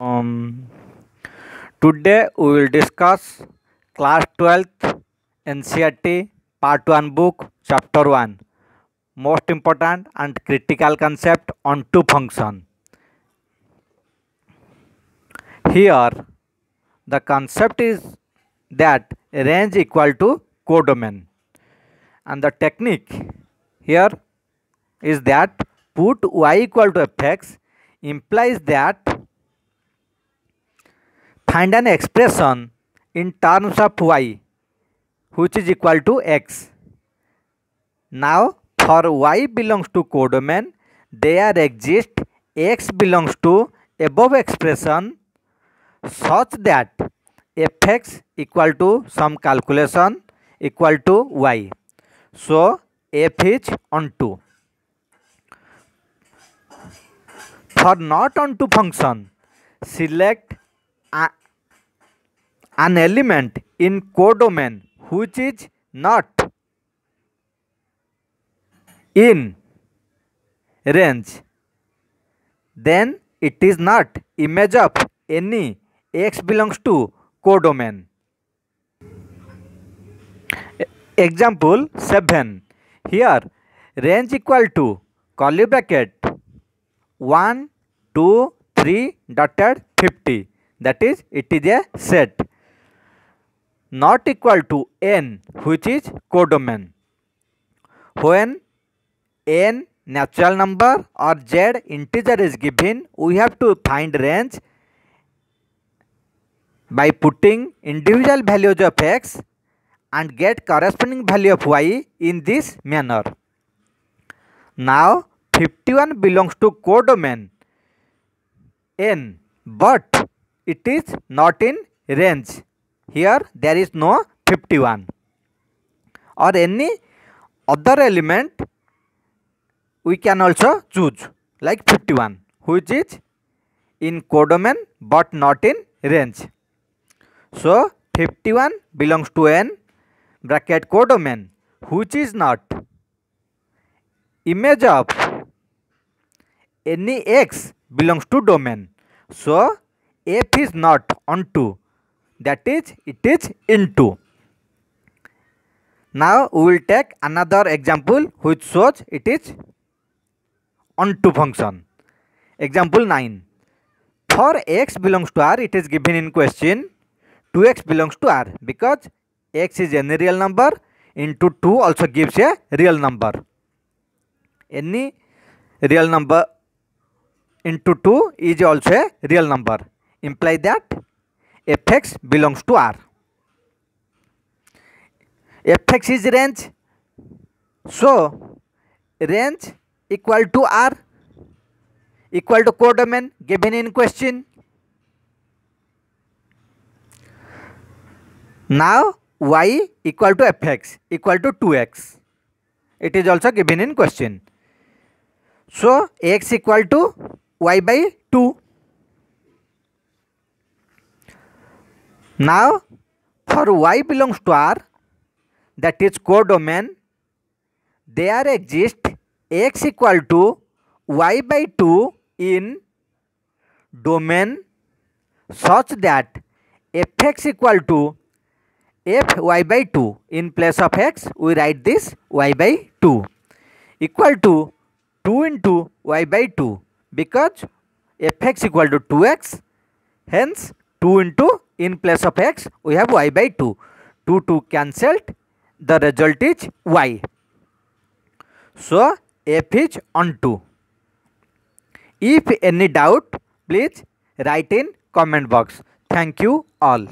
Um, Today we will discuss class 12th NCERT part 1 book chapter 1 most important and critical concept on two function. Here the concept is that range equal to codomain, and the technique here is that put y equal to fx implies that find an expression in terms of y which is equal to x. Now for y belongs to codomain, there exist x belongs to above expression such that fx equal to some calculation equal to y. So f is onto. For not onto function, select an element in codomain which is not in range, then it is not image of any x belongs to codomain. Example 7. Here range equal to curly bracket 1, 2, 3 dotted 50, that is it is a set, not equal to n which is codomain. When n natural number or z integer is given, we have to find range by putting individual values of x and get corresponding value of y in this manner. Now 51 belongs to codomain n, but it is not in range. Here there is no 51 or any other element we can also choose like 51 which is in codomain but not in range. So 51 belongs to n bracket codomain which is not image of any x belongs to domain. So f is not onto, that is it is into. Now we will take another example which shows it is onto function. Example 9. For x belongs to r, it is given in question 2x belongs to r, because x is any real number into 2 also gives a real number. Any real number into 2 is also a real number, imply that fx belongs to r. Fx is range, so range equal to r equal to codomain given in question. Now y equal to fx equal to 2x, it is also given in question. So x equal to y by 2. Now for y belongs to r, that is codomain, there exists x equal to y by 2 in domain such that fx equal to fy by 2. In place of x we write this y by 2 equal to 2 into y by 2, because fx equal to 2x, hence 2 into in place of x we have y by 2. 2 cancelled, the result is y. So f is onto. If any doubt, please write in comment box. Thank you all.